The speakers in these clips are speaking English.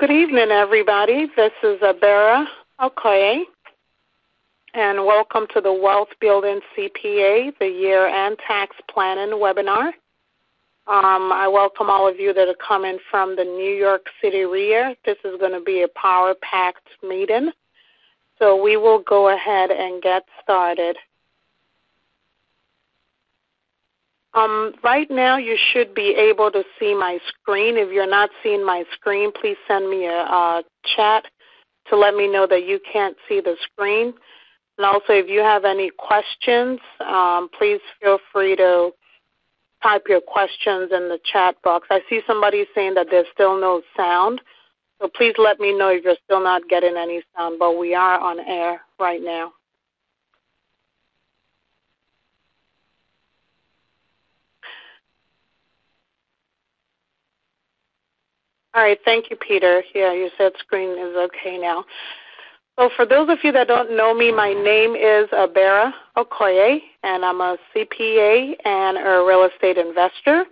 Good evening, everybody. This is Abera Okoye, and welcome to the Wealth Building CPA, the Year-End Tax Planning webinar. I welcome all of you that are coming from the New York City REIA. This is going to be a power-packed meeting, so we will go ahead and get started. Right now, you should be able to see my screen. If you're not seeing my screen, please send me a chat to let me know that you can't see the screen. And also, if you have any questions, please feel free to type your questions in the chat box. I see somebody saying that there's still no sound, so please let me know if you're still not getting any sound, but we are on air right now. All right, thank you, Peter. Yeah, you said screen is okay now. So for those of you that don't know me, my name is Abera Okoye, and I'm a CPA and a real estate investor.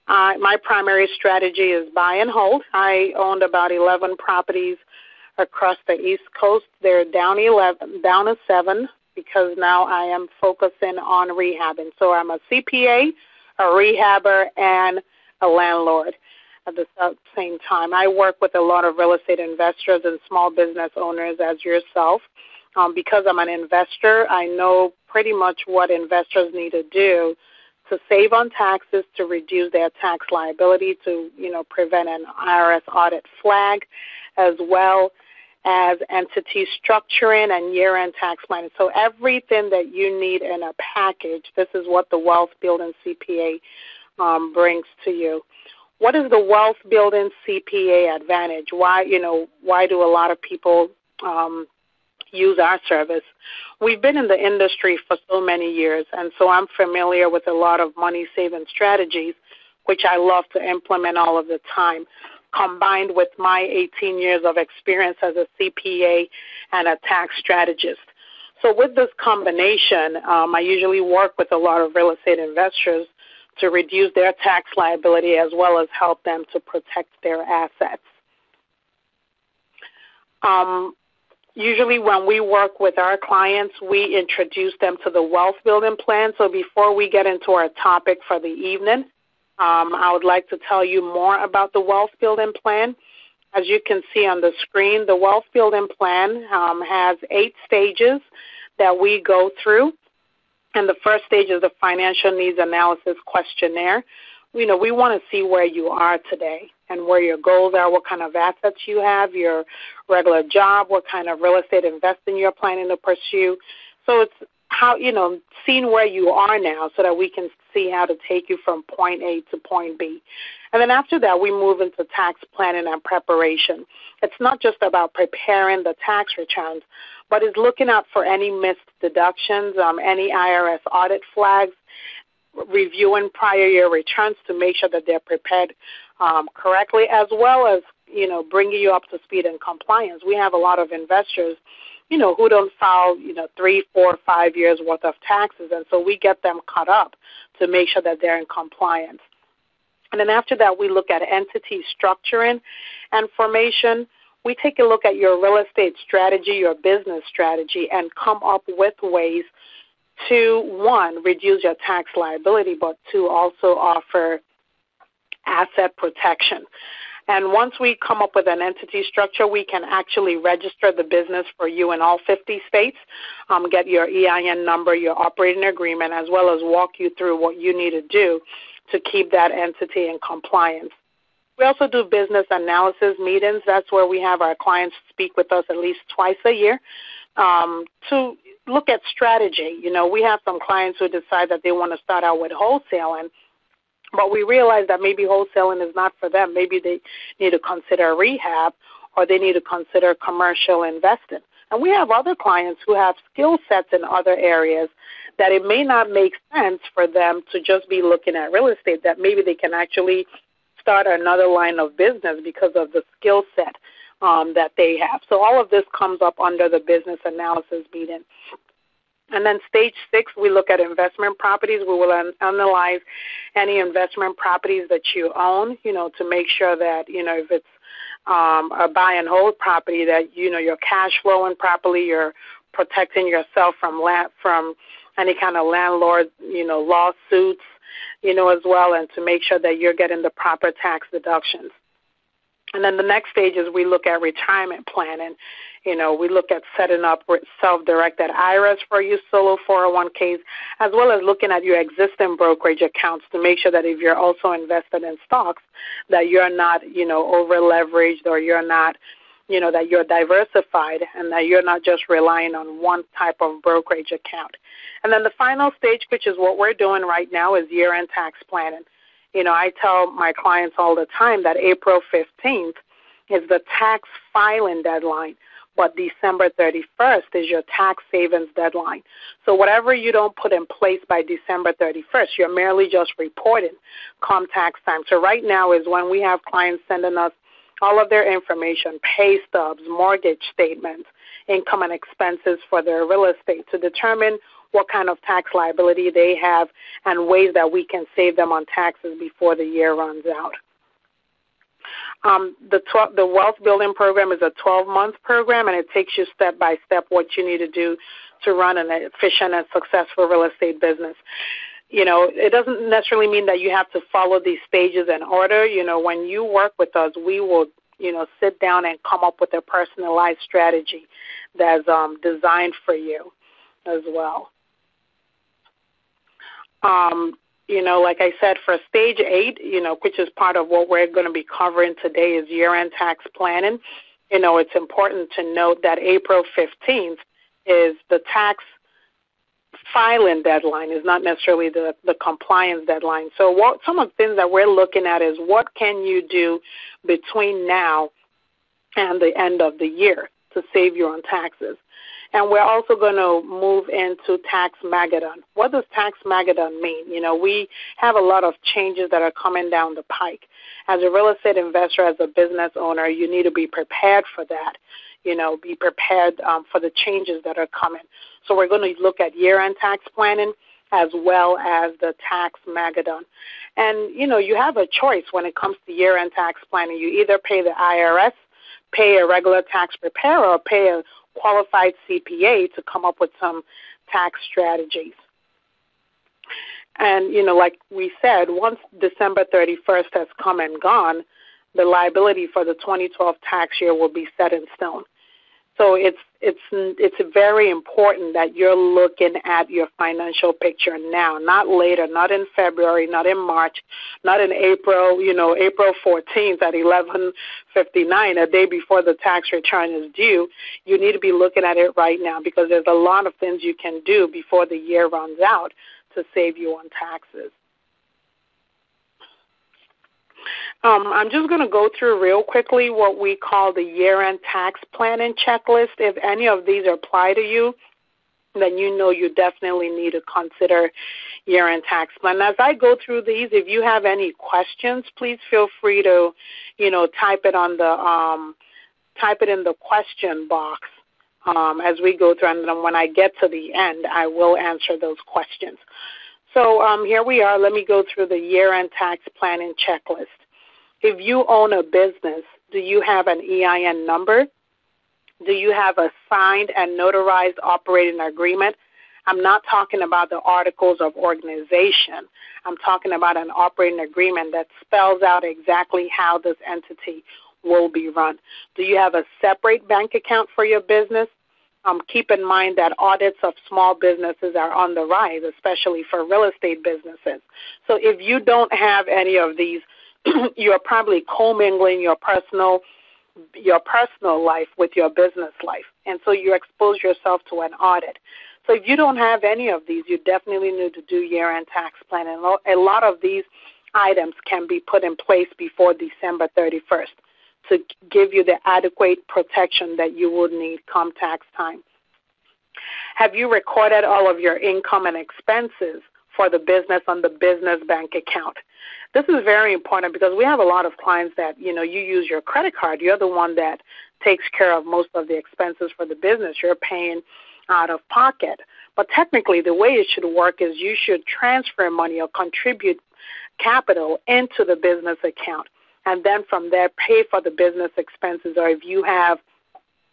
My primary strategy is buy and hold. I owned about 11 properties across the East Coast. They're down to 7 because now I am focusing on rehabbing. So I'm a CPA, a rehabber, and a landlord. At the same time, I work with a lot of real estate investors and small business owners as yourself. Because I'm an investor, I know pretty much what investors need to do to save on taxes, to reduce their tax liability, to prevent an IRS audit flag, as well as entity structuring and year-end tax planning. So everything that you need in a package, this is what the Wealth Building CPA brings to you. What is the Wealth Building CPA advantage? Why do a lot of people use our service? We've been in the industry for so many years, and so I'm familiar with a lot of money-saving strategies, which I love to implement all of the time, combined with my 18 years of experience as a CPA and a tax strategist. So with this combination, I usually work with a lot of real estate investors to reduce their tax liability as well as help them to protect their assets. Usually when we work with our clients, we introduce them to the wealth building plan. So before we get into our topic for the evening, I would like to tell you more about the wealth building plan. As you can see on the screen, the wealth building plan has 8 stages that we go through. And the first stage is the financial needs analysis questionnaire. We want to see where you are today and where your goals are, what kind of assets you have, your regular job, what kind of real estate investing you're planning to pursue. So it's how, seeing where you are now so that we can see how to take you from point A to point B. And then after that, we move into tax planning and preparation. It's not just about preparing the tax returns, but it's looking out for any missed deductions, any IRS audit flags, reviewing prior year returns to make sure that they're prepared correctly, as well as, bringing you up to speed in compliance. We have a lot of investors, who don't file, 3, 4, 5 years worth of taxes, and so we get them caught up to make sure that they're in compliance. And then after that, we look at entity structuring and formation. We take a look at your real estate strategy, your business strategy, and come up with ways to, 1, reduce your tax liability, but 2, also offer asset protection. And once we come up with an entity structure, we can actually register the business for you in all 50 states, get your EIN number, your operating agreement, as well as walk you through what you need to do to keep that entity in compliance. We also do business analysis meetings. That's where we have our clients speak with us at least twice a year to look at strategy. We have some clients who decide that they want to start out with wholesaling, but we realize that maybe wholesaling is not for them. Maybe they need to consider rehab or they need to consider commercial investing. And we have other clients who have skill sets in other areas that it may not make sense for them to just be looking at real estate, that maybe they can actually start another line of business because of the skill set that they have. So all of this comes up under the business analysis meeting. And then stage 6, we look at investment properties. We will analyze any investment properties that you own, to make sure that, if it's a buy and hold property that, you're cash flowing properly, you're protecting yourself from any kind of landlord, lawsuits, as well, and to make sure that you're getting the proper tax deductions. And then the next stage is we look at retirement planning. We look at setting up self-directed IRAs for you, solo 401ks, as well as looking at your existing brokerage accounts to make sure that if you're also invested in stocks, that you're not, over-leveraged, or you're not, that you're diversified, and that you're not just relying on one type of brokerage account. And then the final stage, which is what we're doing right now, is year-end tax planning. I tell my clients all the time that April 15th is the tax filing deadline, but December 31st is your tax savings deadline. So whatever you don't put in place by December 31st, you're merely just reporting come tax time. So right now is when we have clients sending us all of their information, pay stubs, mortgage statements, income and expenses for their real estate, to determine what kind of tax liability they have and ways that we can save them on taxes before the year runs out. The Wealth Building Program is a 12-month program, and it takes you step by step what you need to do to run an efficient and successful real estate business. It doesn't necessarily mean that you have to follow these stages in order. When you work with us, we will, sit down and come up with a personalized strategy that's designed for you as well. Like I said, for stage 8, which is part of what we're going to be covering today, is year-end tax planning. It's important to note that April 15th is the tax filing deadline, is not necessarily the compliance deadline. So some of the things that we're looking at is what can you do between now and the end of the year to save you on taxes. And we're also going to move into Tax Mageddon. What does Tax Mageddon mean? We have a lot of changes that are coming down the pike. As a real estate investor, as a business owner, you need to be prepared for that. Be prepared for the changes that are coming. So we're going to look at year-end tax planning as well as the Tax Mageddon. And, you have a choice when it comes to year-end tax planning. You either pay the IRS, pay a regular tax preparer, or pay a qualified CPA to come up with some tax strategies. And, like we said, once December 31st has come and gone, the liability for the 2012 tax year will be set in stone. So it's very important that you're looking at your financial picture now, not later, not in February, not in March, not in April, April 14th at 11:59, a day before the tax return is due. You need to be looking at it right now, because there's a lot of things you can do before the year runs out to save you on taxes. I'm just going to go through real quickly what we call the year-end tax planning checklist. If any of these apply to you, then you definitely need to consider year-end tax plan. As I go through these, if you have any questions, please feel free to, type it in the question box as we go through, and then when I get to the end, I will answer those questions. So here we are. Let me go through the year-end tax planning checklist. If you own a business, do you have an EIN number? Do you have a signed and notarized operating agreement? I'm not talking about the articles of organization. I'm talking about an operating agreement that spells out exactly how this entity will be run. Do you have a separate bank account for your business? Keep in mind that audits of small businesses are on the rise, especially for real estate businesses. So if you don't have any of these, you're probably commingling your personal life with your business life, and so you expose yourself to an audit. So if you don't have any of these, you definitely need to do year-end tax planning. A lot of these items can be put in place before December 31st to give you the adequate protection that you would need come tax time. Have you recorded all of your income and expenses for the business on the business bank account? This is very important because we have a lot of clients that, you use your credit card. You're the one that takes care of most of the expenses for the business. You're paying out of pocket. But technically, the way it should work is you should transfer money or contribute capital into the business account. and then from there pay for the business expenses. Or if you have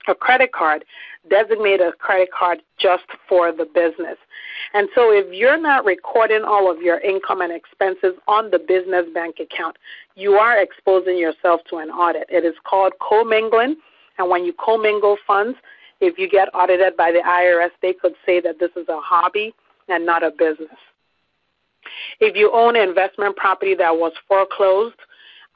a credit card, designate a credit card just for the business. And so if you're not recording all of your income and expenses on the business bank account, you are exposing yourself to an audit. It is called commingling, and when you commingle funds, if you get audited by the IRS, they could say that this is a hobby and not a business. If you own an investment property that was foreclosed,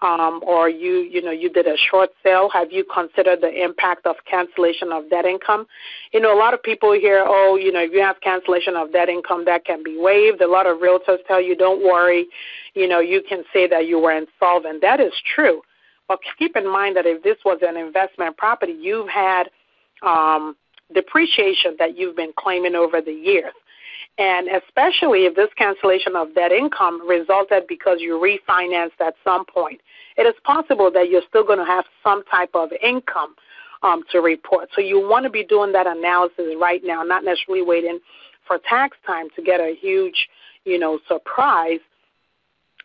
or you did a short sale, have you considered the impact of cancellation of debt income? A lot of people hear, if you have cancellation of debt income, that can be waived. A lot of realtors tell you, don't worry, you can say that you were insolvent. That is true. But keep in mind that if this was an investment property, you've had depreciation that you've been claiming over the years. And especially if this cancellation of debt income resulted because you refinanced at some point, it is possible that you're still going to have some type of income to report. So you want to be doing that analysis right now, not necessarily waiting for tax time to get a huge, surprise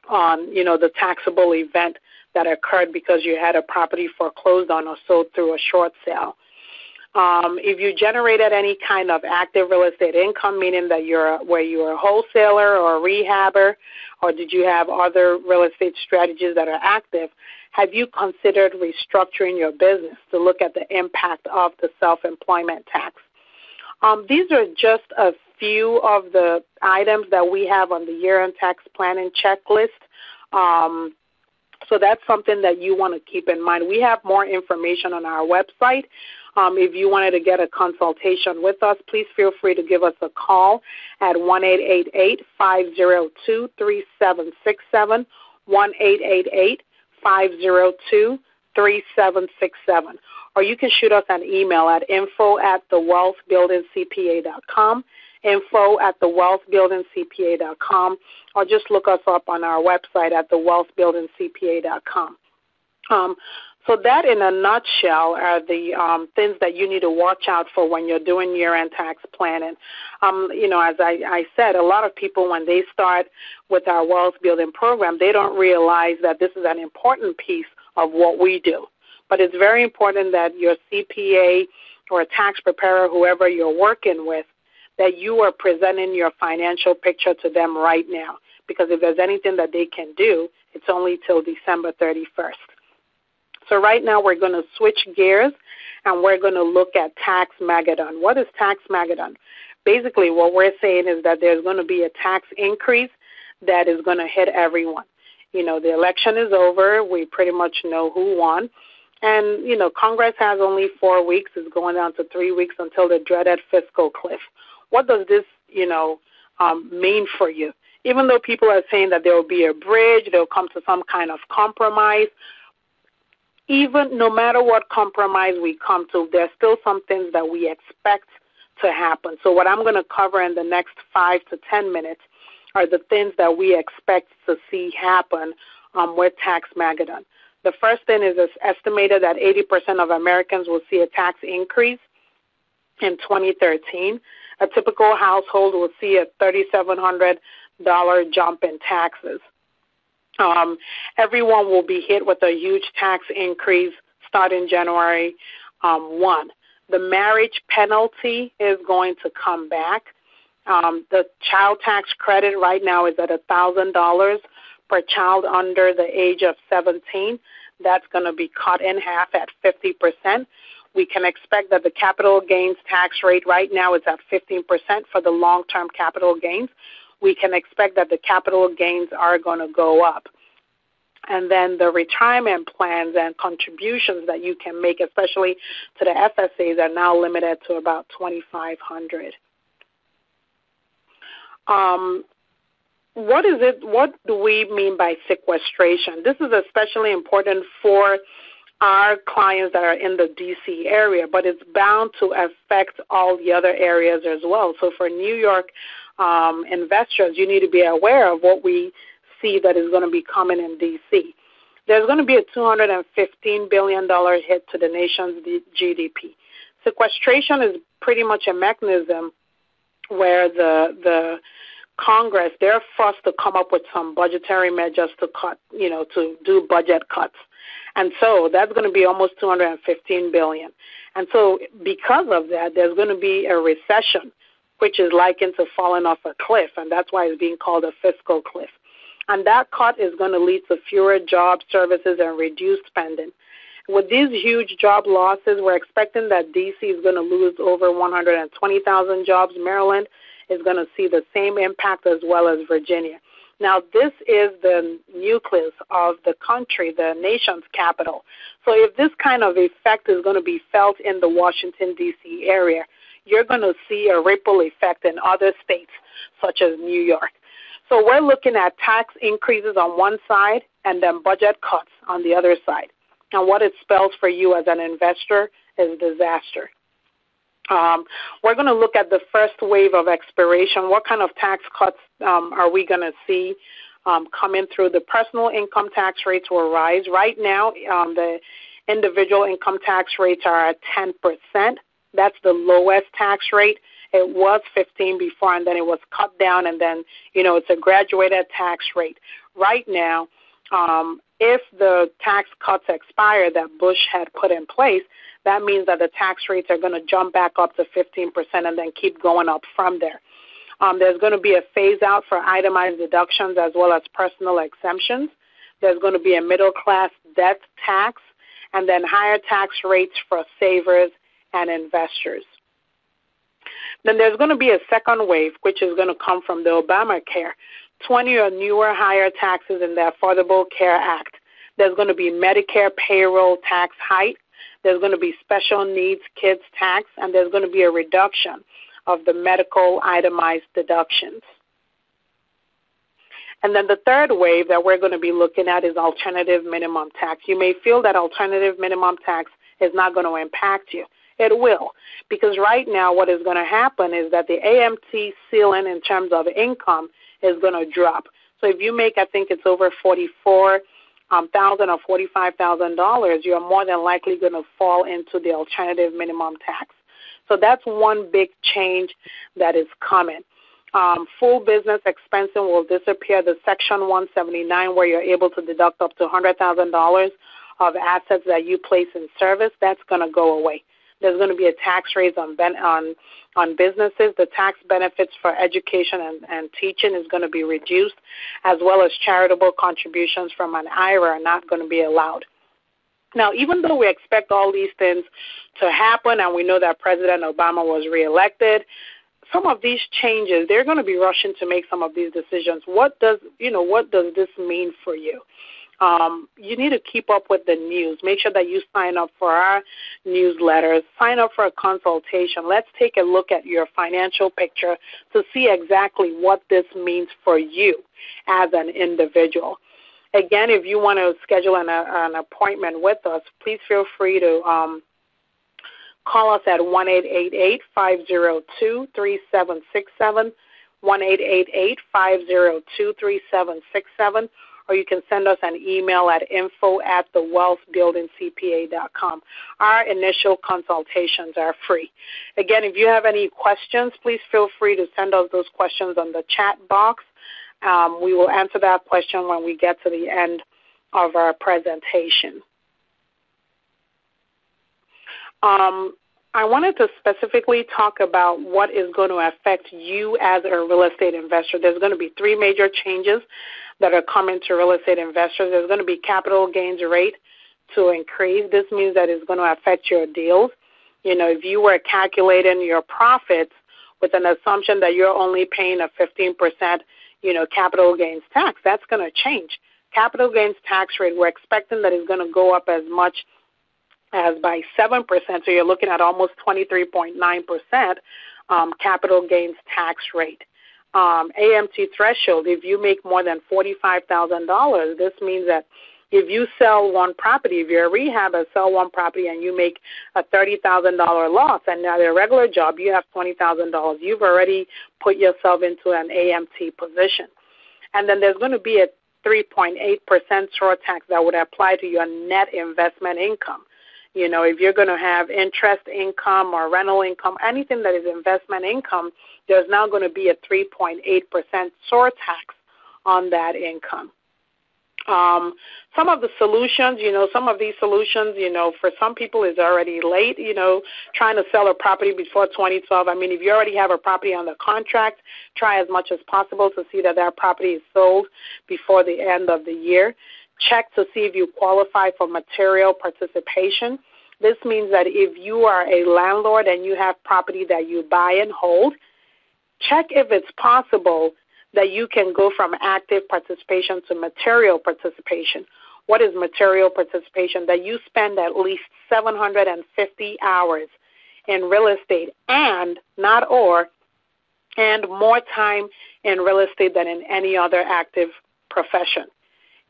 on, the taxable event that occurred because you had a property foreclosed on or sold through a short sale. If you generated any kind of active real estate income, meaning that you're a wholesaler or a rehabber, or did you have other real estate strategies that are active, have you considered restructuring your business to look at the impact of the self-employment tax? These are just a few of the items that we have on the year-end tax planning checklist. So that's something that you want to keep in mind. We have more information on our website. If you wanted to get a consultation with us, please feel free to give us a call at 1-888-502-3767, 1-888-502-3767. Or you can shoot us an email at info@thewealthbuildingcpa.com, info@thewealthbuildingcpa.com, or just look us up on our website at thewealthbuildingcpa.com. So that, in a nutshell, are the things that you need to watch out for when you're doing year-end tax planning. As I said, a lot of people, when they start with our wealth building program, they don't realize that this is an important piece of what we do. But it's very important that your CPA or a tax preparer, whoever you're working with, that you are presenting your financial picture to them right now. Because if there's anything that they can do, it's only till December 31st. So right now we're going to switch gears, and we're going to look at Tax Mageddon. What is Tax Mageddon? Basically, what we're saying is that there's going to be a tax increase that is going to hit everyone. The election is over. We pretty much know who won. And, Congress has only 4 weeks. It's going down to 3 weeks until the dreaded fiscal cliff. What does this, mean for you? Even though people are saying that there will be a bridge, they'll come to some kind of compromise, even no matter what compromise we come to, there's still some things that we expect to happen. So what I'm going to cover in the next 5 to 10 minutes are the things that we expect to see happen with Tax Mageddon. The first thing is it's estimated that 80% of Americans will see a tax increase in 2013. A typical household will see a $3,700 jump in taxes. Everyone will be hit with a huge tax increase starting January 1. The marriage penalty is going to come back. The child tax credit right now is at $1,000 per child under the age of 17. That's going to be cut in half at 50%. We can expect that the capital gains tax rate right now is at 15% for the long-term capital gains. We can expect that the capital gains are going to go up. And then the retirement plans and contributions that you can make, especially to the FSAs, are now limited to about $2,500. What do we mean by sequestration? This is especially important for our clients that are in the D.C. area, but it's bound to affect all the other areas as well. So for New York investors, you need to be aware of what we see that is going to be coming in D.C. There's going to be a $215 billion hit to the nation's GDP. Sequestration is pretty much a mechanism where the Congress, they're forced to come up with some budgetary measures to cut, to do budget cuts. And so that's going to be almost $215 billion. And so because of that, there's going to be a recession, which is likened to falling off a cliff, and that's why it's being called a fiscal cliff. And that cut is going to lead to fewer jobs, services, and reduced spending. With these huge job losses, we're expecting that D.C. is going to lose over 120,000 jobs. Maryland is going to see the same impact, as well as Virginia. Now, this is the nucleus of the country, the nation's capital. So if this kind of effect is going to be felt in the Washington, D.C. area, you're going to see a ripple effect in other states, such as New York. So we're looking at tax increases on one side and then budget cuts on the other side. And what it spells for you as an investor is disaster. We're going to look at the first wave of expiration. What kind of tax cuts are we going to see coming through? The personal income tax rates will rise. Right now, the individual income tax rates are at 10%. That's the lowest tax rate. It was 15 before, and then it was cut down, and then, it's a graduated tax rate. Right now, if the tax cuts expire that Bush had put in place, that means that the tax rates are going to jump back up to 15% and then keep going up from there. There's going to be a phase-out for itemized deductions as well as personal exemptions. There's going to be a middle-class death tax, and then higher tax rates for savers and investors. Then there's going to be a second wave, which is going to come from the Obamacare. 20 or newer higher taxes in the Affordable Care Act. There's going to be Medicare payroll tax hike. There's going to be special needs kids tax, and there's going to be a reduction of the medical itemized deductions. And then the third wave that we're going to be looking at is alternative minimum tax. You may feel that alternative minimum tax is not going to impact you. It will, because right now what is going to happen is that the AMT ceiling in terms of income is going to drop. So if you make, I think it's over $44,000 or $45,000, you're more than likely going to fall into the alternative minimum tax. So that's one big change that is coming. Full business expensing will disappear. The Section 179, where you're able to deduct up to $100,000 of assets that you place in service, that's going to go away. There's going to be a tax raise on businesses. The tax benefits for education and teaching is going to be reduced, as well as charitable contributions from an IRA are not going to be allowed. Now, even though we expect all these things to happen, and we know that President Obama was reelected, some of these changes, they're going to be rushing to make some of these decisions. What does this mean for you? You need to keep up with the news. Make sure that you sign up for our newsletters. Sign up for a consultation. Let's take a look at your financial picture to see exactly what this means for you as an individual. Again, if you want to schedule an appointment with us, please feel free to call us at 1-888-502-3767, 1-888-502-3767, or you can send us an email at info@thewealthbuildingcpa.com. Our initial consultations are free. Again, if you have any questions, please feel free to send us those questions on the chat box. We will answer that question when we get to the end of our presentation. I wanted to specifically talk about what is going to affect you as a real estate investor. There's going to be three major changes that are coming to real estate investors. There's going to be capital gains rate to increase. This means that it's going to affect your deals. If you were calculating your profits with an assumption that you're only paying a 15%, capital gains tax, that's going to change. Capital gains tax rate, we're expecting that it's going to go up as much as by 7%, so you're looking at almost 23.9% capital gains tax rate. AMT threshold, if you make more than $45,000, this means that if you sell one property, if you're a rehab and sell one property and you make a $30,000 loss, and now your regular job you have $20,000, you've already put yourself into an AMT position. And then there's going to be a 3.8% surtax that would apply to your net investment income. If you're going to have interest income or rental income, anything that is investment income, there's now going to be a 3.8% SOAR tax on that income. Some of the solutions, some of these solutions, for some people is already late, trying to sell a property before 2012. I mean, if you already have a property on the contract, try as much as possible to see that that property is sold before the end of the year. Check to see if you qualify for material participation. This means that if you are a landlord and you have property that you buy and hold, check if it's possible that you can go from active participation to material participation. What is material participation? That you spend at least 750 hours in real estate and more time in real estate than in any other active profession.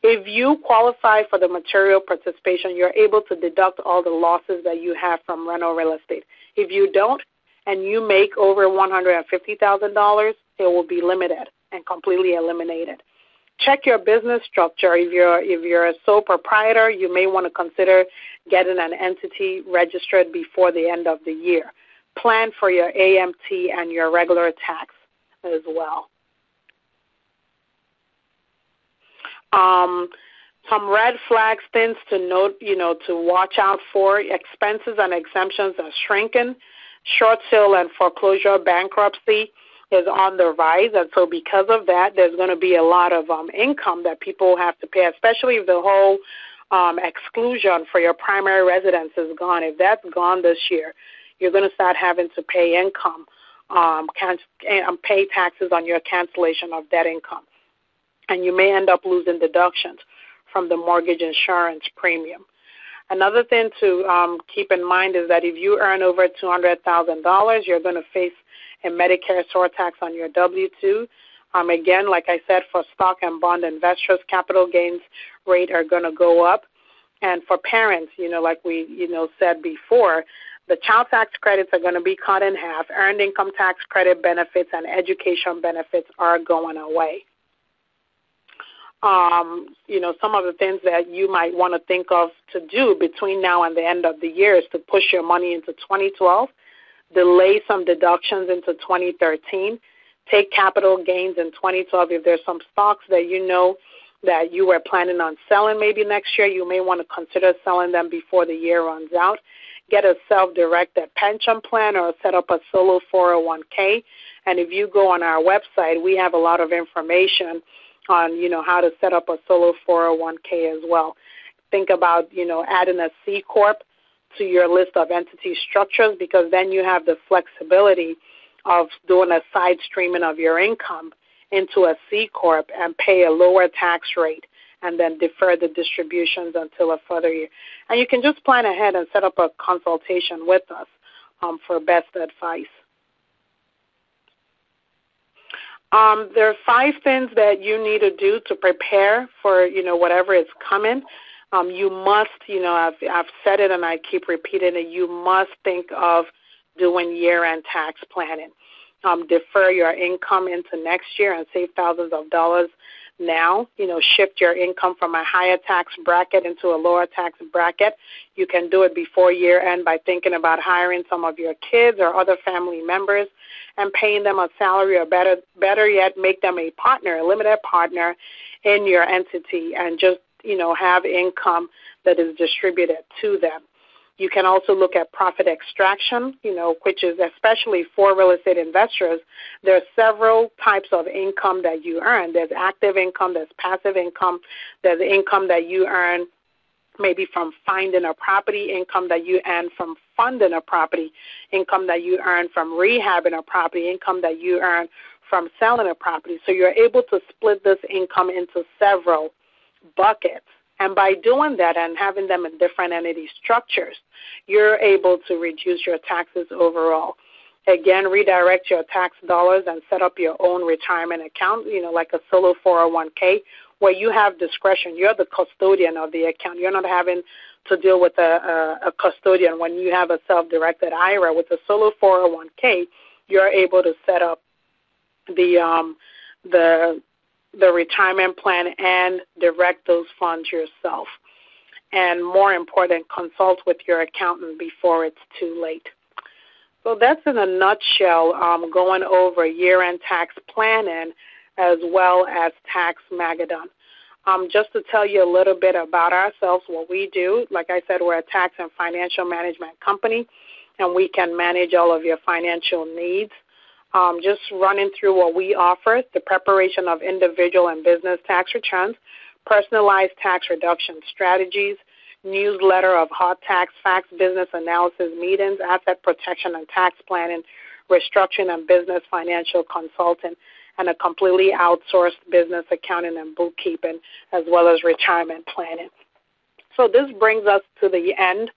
If you qualify for the material participation, you're able to deduct all the losses that you have from rental real estate. If you don't and you make over $150,000, it will be limited and completely eliminated. Check your business structure. If you're a sole proprietor, you may want to consider getting an entity registered before the end of the year. Plan for your AMT and your regular tax as well. Some red flags, things to note, to watch out for. Expenses and exemptions are shrinking. Short sale and foreclosure bankruptcy is on the rise, and so because of that, there's going to be a lot of income that people have to pay, especially if the whole exclusion for your primary residence is gone. If that's gone this year, you're going to start having to pay income, pay taxes on your cancellation of that income, and you may end up losing deductions from the mortgage insurance premium. Another thing to keep in mind is that if you earn over $200,000, you're going to face a Medicare SOAR tax on your W-2. Again, like I said, for stock and bond investors, capital gains rate are going to go up. And for parents, like we said before, the child tax credits are going to be cut in half. Earned income tax credit benefits and education benefits are going away. Some of the things that you might want to think of to do between now and the end of the year is to push your money into 2012, delay some deductions into 2013, take capital gains in 2012. If there's some stocks that you know that you were planning on selling maybe next year, you may want to consider selling them before the year runs out. Get a self-directed pension plan or set up a solo 401k. And if you go on our website, we have a lot of information on, how to set up a solo 401k as well. Think about, adding a C Corp to your list of entity structures, because then you have the flexibility of doing a side streaming of your income into a C Corp and pay a lower tax rate and then defer the distributions until a further year. And you can just plan ahead and set up a consultation with us for best advice. There are 5 things that you need to do to prepare for, whatever is coming. You must, I've said it and I keep repeating it, you must think of doing year-end tax planning. Defer your income into next year and save thousands of dollars now. Shift your income from a higher tax bracket into a lower tax bracket. You can do it before year-end by thinking about hiring some of your kids or other family members and paying them a salary, or better yet, make them a partner, a limited partner in your entity, and just, have income that is distributed to them. You can also look at profit extraction, which is especially for real estate investors. There are several types of income that you earn. There's active income, there's passive income, there's income that you earn maybe from finding a property, income that you earn from funding a property, income that you earn from rehabbing a property, income that you earn from selling a property. So you're able to split this income into several buckets. And by doing that and having them in different entity structures, you're able to reduce your taxes overall. Again, redirect your tax dollars and set up your own retirement account, like a solo 401k, where you have discretion. You're the custodian of the account. You're not having to deal with a custodian when you have a self-directed IRA. With a solo 401k, you're able to set up the retirement plan and direct those funds yourself. and more important, consult with your accountant before it's too late. So that's in a nutshell going over year-end tax planning as well as Tax Magadan. Just to tell you a little bit about ourselves, what we do, like I said, we're a tax and financial management company, and we can manage all of your financial needs. Just running through what we offer: the preparation of individual and business tax returns, personalized tax reduction strategies, newsletter of hot tax facts, business analysis meetings, asset protection and tax planning, restructuring and business financial consulting, and a completely outsourced business accounting and bookkeeping, as well as retirement planning. So this brings us to the end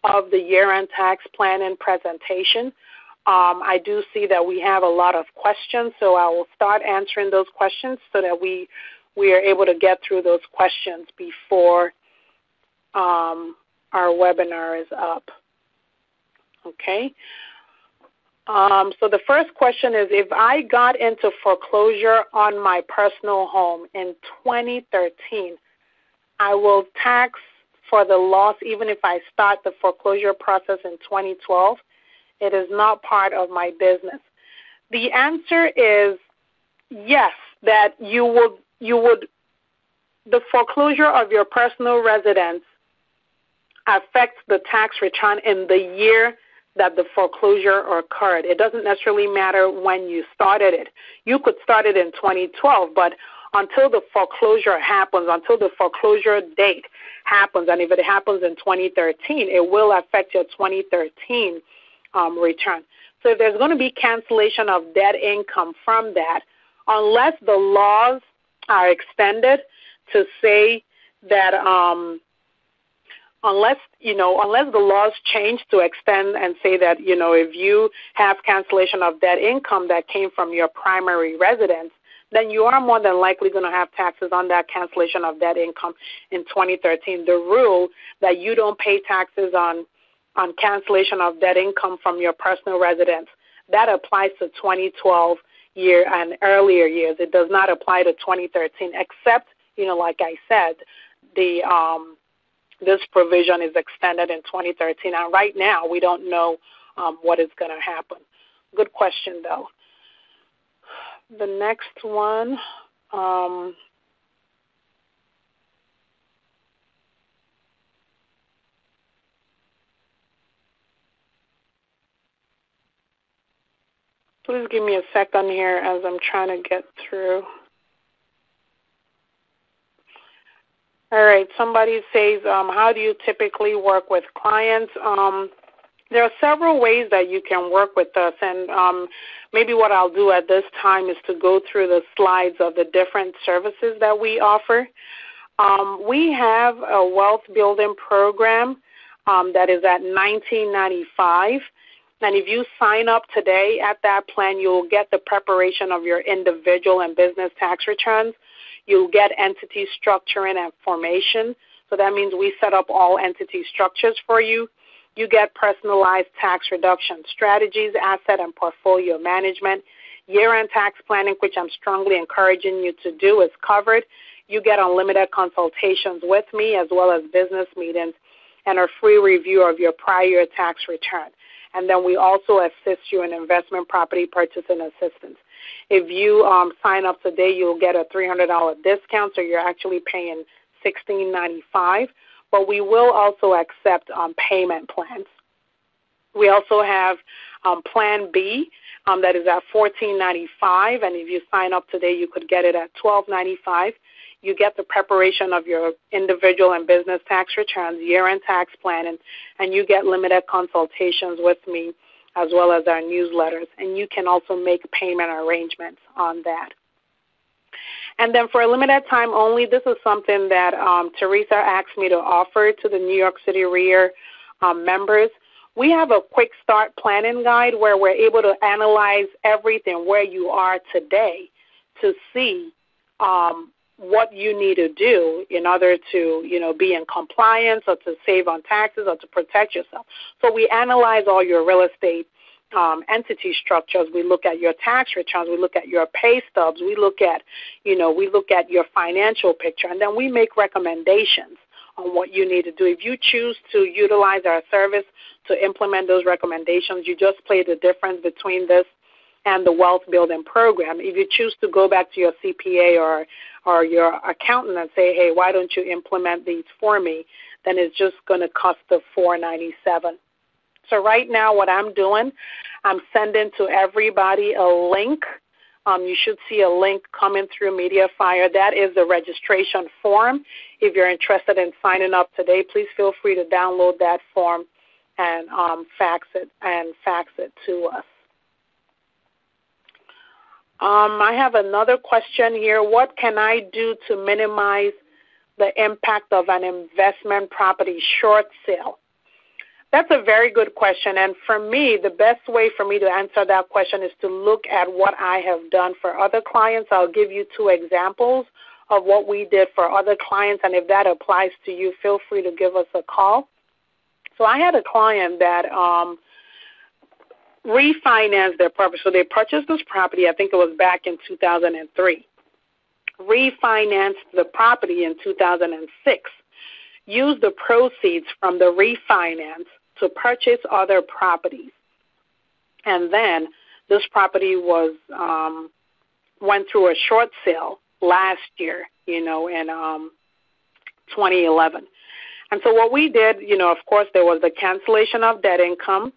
of the year-end tax planning presentation. I do see that we have a lot of questions, so I will start answering those questions so that we are able to get through those questions before our webinar is up. Okay. So the first question is, if I got into foreclosure on my personal home in 2013, I will tax for the loss even if I start the foreclosure process in 2012. It is not part of my business. The answer is yes, that you would, the foreclosure of your personal residence affects the tax return in the year that the foreclosure occurred. It doesn't necessarily matter when you started it. You could start it in 2012, but until the foreclosure happens, until the foreclosure date happens, and if it happens in 2013, it will affect your 2013 return. So if there's going to be cancellation of debt income from that, unless the laws are extended to say that unless the laws change to extend and say that, if you have cancellation of debt income that came from your primary residence, then you are more than likely going to have taxes on that cancellation of debt income in 2013. The rule that you don't pay taxes on cancellation of debt income from your personal residence, that applies to 2012 year and earlier years. It does not apply to 2013, except, like I said, this provision is extended in 2013. And right now, we don't know what is going to happen. Good question, though. The next one, please give me a second here as I'm trying to get through. All right, somebody says, how do you typically work with clients? There are several ways that you can work with us, and maybe what I'll do at this time is to go through the slides of the different services that we offer. We have a wealth building program that is at $19.95, and if you sign up today at that plan, you'll get the preparation of your individual and business tax returns. You'll get entity structuring and formation. So that means we set up all entity structures for you. You get personalized tax reduction strategies, asset and portfolio management. Year-end tax planning, which I'm strongly encouraging you to do, is covered. You get unlimited consultations with me as well as business meetings and a free review of your prior tax return. And then we also assist you in investment property purchasing assistance. If you sign up today, you'll get a $300 discount, so you're actually paying $16.95. But we will also accept payment plans. We also have Plan B that is at $14.95, and if you sign up today, you could get it at $12.95. You get the preparation of your individual and business tax returns, year-end tax planning, and you get limited consultations with me as well as our newsletters, and you can also make payment arrangements on that. And then for a limited time only, this is something that Teresa asked me to offer to the New York City REIA members. We have a quick start planning guide where we're able to analyze everything where you are today to see what you need to do in order to, be in compliance or to save on taxes or to protect yourself. So we analyze all your real estate entity structures. We look at your tax returns. We look at your pay stubs. We look at, your financial picture, and then we make recommendations on what you need to do. If you choose to utilize our service to implement those recommendations, you just play the difference between this and the wealth building program. If you choose to go back to your CPA or your accountant and say, hey, why don't you implement these for me, then it's just going to cost the $497. So right now what I'm doing, I'm sending to everybody a link. You should see a link coming through MediaFire. That is the registration form. If you're interested in signing up today, please feel free to download that form and fax it to us. I have another question here. What can I do to minimize the impact of an investment property short sale? That's a very good question, and for me, the best way for me to answer that question is to look at what I have done for other clients. I'll give you 2 examples of what we did for other clients, and if that applies to you, feel free to give us a call. So I had a client that refinanced their property. So they purchased this property, I think it was back in 2003, refinanced the property in 2006, used the proceeds from the refinance to purchase other properties. And then this property was went through a short sale last year, in 2011. And so what we did, of course, there was the cancellation of debt income.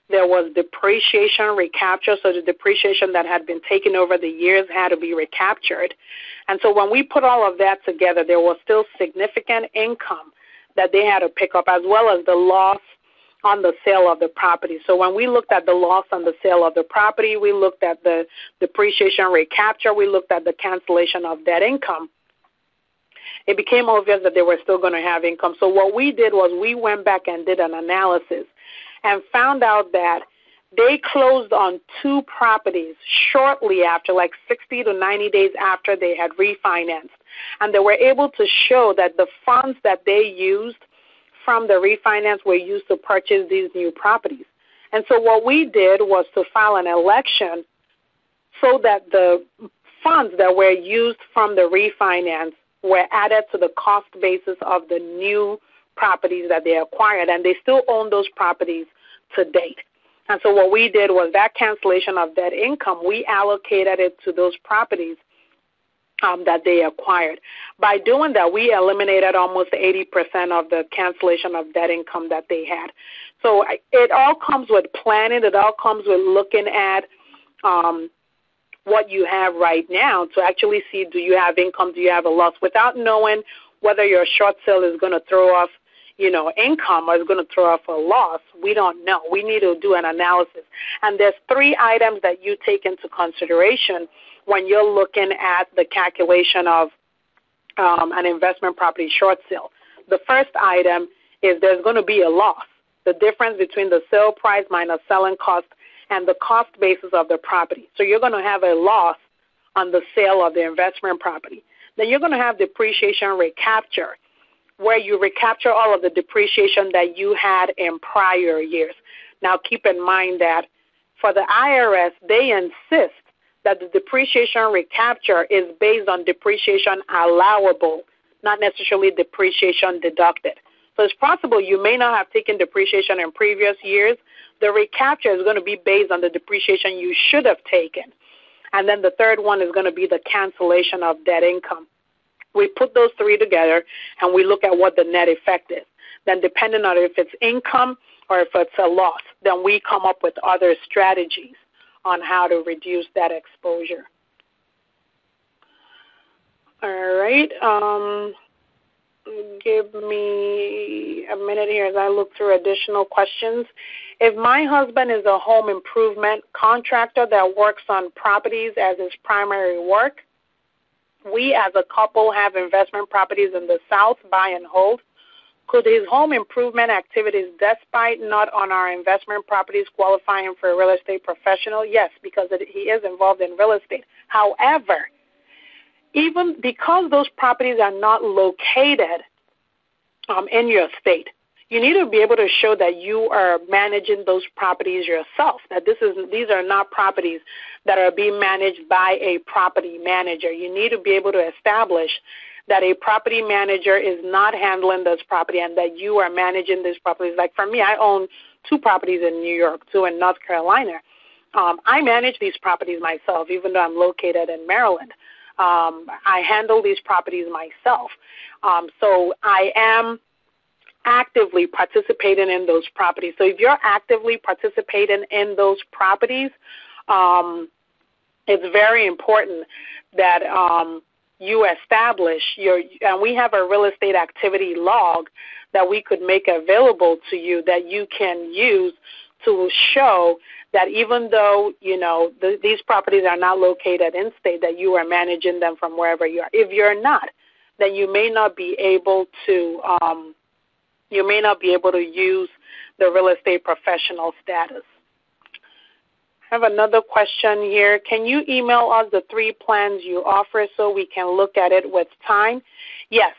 There was depreciation recapture, so the depreciation that had been taken over the years had to be recaptured. And so when we put all of that together, there was still significant income that they had to pick up, as well as the loss on the sale of the property. So when we looked at the loss on the sale of the property, we looked at the depreciation recapture, we looked at the cancellation of debt income, it became obvious that they were still going to have income. So what we did was we went back and did an analysis and found out that they closed on 2 properties shortly after, like 60 to 90 days after they had refinanced. And they were able to show that the funds that they used from the refinance were used to purchase these new properties. And so what we did was to file an election so that the funds that were used from the refinance were added to the cost basis of the new properties that they acquired, and they still own those properties to date. And so what we did was that cancellation of debt income, we allocated it to those properties that they acquired. By doing that, we eliminated almost 80% of the cancellation of debt income that they had. So it all comes with planning. It all comes with looking at what you have right now to actually see, do you have income, do you have a loss, without knowing whether your short sale is going to throw off income or is going to throw off a loss. We don't know. We need to do an analysis. And there's 3 items that you take into consideration when you're looking at the calculation of an investment property short sale. The first item is there's going to be a loss, the difference between the sale price minus selling cost and the cost basis of the property. So you're going to have a loss on the sale of the investment property. Then you're going to have depreciation recapture, where you recapture all of the depreciation that you had in prior years. Now keep in mind that for the IRS, they insist that the depreciation recapture is based on depreciation allowable, not necessarily depreciation deducted. So it's possible you may not have taken depreciation in previous years. The recapture is going to be based on the depreciation you should have taken. And then the third one is going to be the cancellation of debt income. We put those 3 together and we look at what the net effect is. Then depending on if it's income or if it's a loss, then we come up with other strategies on how to reduce that exposure. All right. Give me a minute here as I look through additional questions. If my husband is a home improvement contractor that works on properties as his primary work, we as a couple have investment properties in the South, buy and hold. Could his home improvement activities, despite not on our investment properties, qualify him for a real estate professional? Yes, because he is involved in real estate. However, even because those properties are not located in your state, you need to be able to show that you are managing those properties yourself, that these are not properties that are being managed by a property manager. You need to be able to establish that a property manager is not handling this property and that you are managing these properties. Like for me, I own 2 properties in New York, 2 in North Carolina. I manage these properties myself, even though I'm located in Maryland. I handle these properties myself. So I am actively participating in those properties. So if you're actively participating in those properties, it's very important that you establish and we have a real estate activity log that we could make available to you that you can use to show that even though, these properties are not located in state, that you are managing them from wherever you are. If you're not, then you may not be able to use the real estate professional status. I have another question here. Can you email us the 3 plans you offer so we can look at it with time? Yes.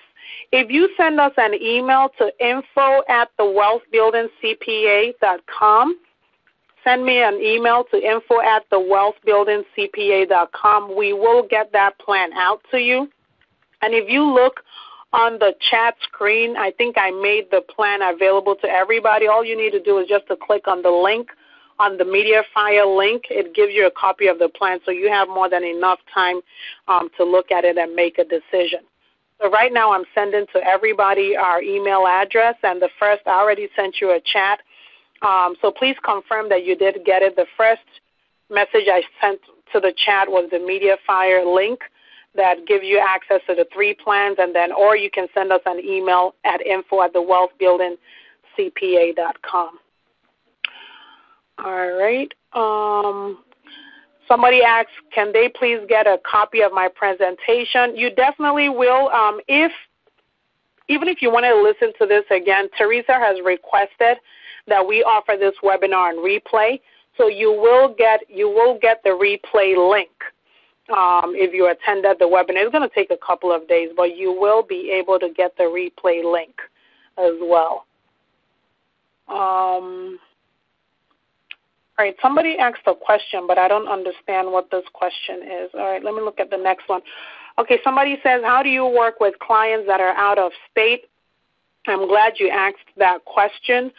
If you send us an email to info@thewealthbuildingcpa.com, send me an email to info@thewealthbuildingcpa.com. We will get that plan out to you. And if you look on the chat screen, I think I made the plan available to everybody. All you need to do is just to click on the link, on the media file link. It gives you a copy of the plan, so you have more than enough time to look at it and make a decision. So right now I'm sending to everybody our email address, and I already sent you a chat. So please confirm that you did get it. The first message I sent to the chat was the media fire link that gives you access to the 3 plans, or you can send us an email at info@thewealthbuildingcpa.com. All right. Somebody asked, can they please get a copy of my presentation? You definitely will. Even if you want to listen to this again, Teresa has requested that we offer this webinar on replay, so you will get the replay link if you attended the webinar. It's going to take a couple of days, but you will be able to get the replay link as well. All right, somebody asked a question, but I don't understand what this question is. All right, let me look at the next one. Okay, somebody says, how do you work with clients that are out of state? I'm glad you asked that question.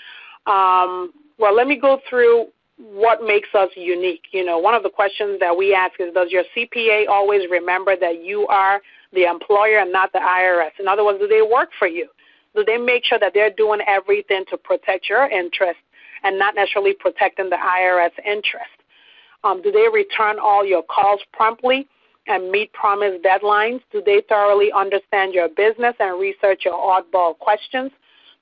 Well, let me go through what makes us unique. One of the questions that we ask is, does your CPA always remember that you are the employer and not the IRS? In other words, do they work for you? Do they make sure that they're doing everything to protect your interest and not necessarily protecting the IRS interest? Do they return all your calls promptly and meet promised deadlines? Do they thoroughly understand your business and research your oddball questions?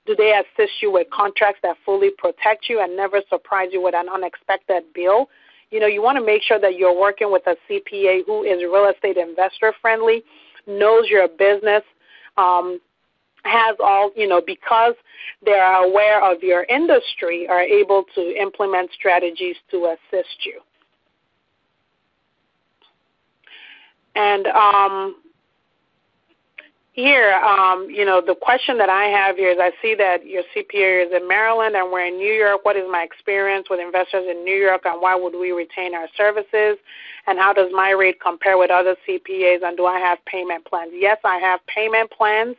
Do they assist you with contracts that fully protect you and never surprise you with an unexpected bill? You want to make sure that you're working with a CPA who is real estate investor friendly, knows your business, has all, because they are aware of your industry, are able to implement strategies to assist you. And here, the question that I have here is, I see that your CPA is in Maryland and we're in New York. What is my experience with investors in New York, and why would we retain our services? And how does my rate compare with other CPAs, and do I have payment plans? Yes, I have payment plans.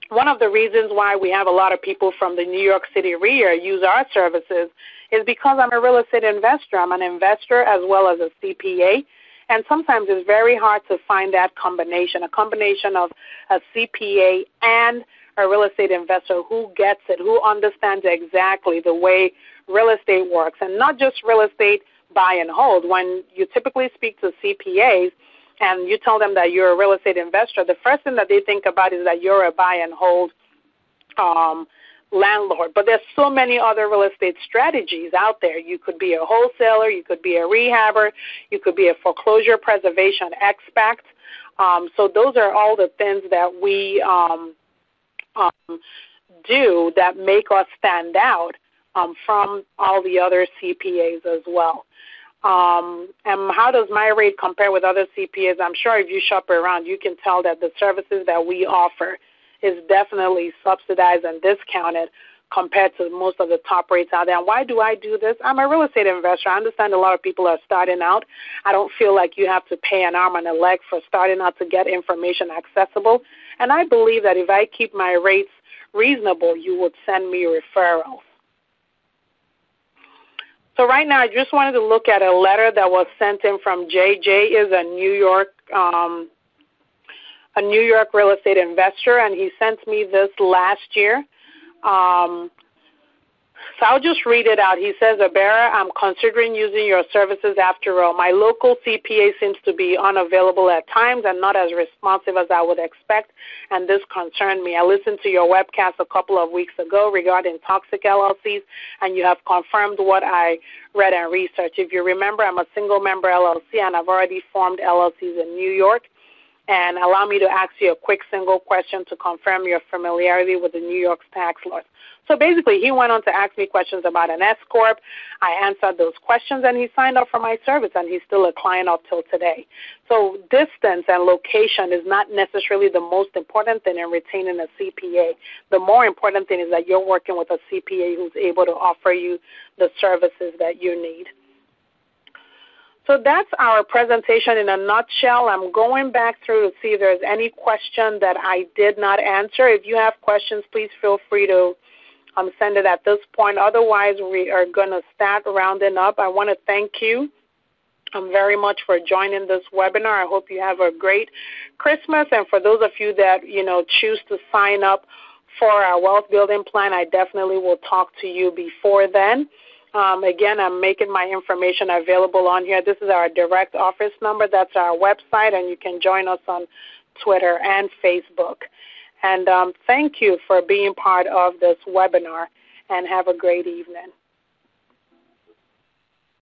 One of the reasons why we have a lot of people from the New York City REIA use our services is because I'm a real estate investor. I'm an investor as well as a CPA. And sometimes it's very hard to find that combination, a combination of a CPA and a real estate investor who gets it, who understands exactly the way real estate works, and not just real estate buy and hold. When you typically speak to CPAs and you tell them that you're a real estate investor, the first thing that they think about is that you're a buy and hold landlord. But there's so many other real estate strategies out there. You could be a wholesaler, you could be a rehabber, you could be a foreclosure preservation expert. So those are all the things that we do that make us stand out from all the other CPAs as well. And how does my rate compare with other CPAs? I'm sure if you shop around, you can tell that the services that we offer is definitely subsidized and discounted compared to most of the top rates out there. And why do I do this? I'm a real estate investor. I understand a lot of people are starting out. I don't feel like you have to pay an arm and a leg for starting out to get information accessible. And I believe that if I keep my rates reasonable, you would send me referrals. So right now, I just wanted to look at a letter that was sent in from Jay. Jay is a New York real estate investor, and he sent me this last year. So I'll just read it out. He says, Abera, I'm considering using your services after all. My local CPA seems to be unavailable at times and not as responsive as I would expect, and this concerned me. I listened to your webcast a couple of weeks ago regarding toxic LLCs, and you have confirmed what I read and researched. If you remember, I'm a single-member LLC, and I've already formed LLCs in New York. And allow me to ask you a quick single question to confirm your familiarity with the New York tax laws. So basically, he went on to ask me questions about an S-Corp. I answered those questions, and he signed up for my service, and he's still a client up till today. So distance and location is not necessarily the most important thing in retaining a CPA. The more important thing is that you're working with a CPA who's able to offer you the services that you need. So that's our presentation in a nutshell. I'm going back through to see if there's any question that I did not answer. If you have questions, please feel free to send it at this point. Otherwise, we are going to start rounding up. I want to thank you very much for joining this webinar. I hope you have a great Christmas. And for those of you that, choose to sign up for our wealth building plan, I definitely will talk to you before then. Again, I'm making my information available on here. This is our direct office number. That's our website, and you can join us on Twitter and Facebook. And thank you for being part of this webinar, and have a great evening.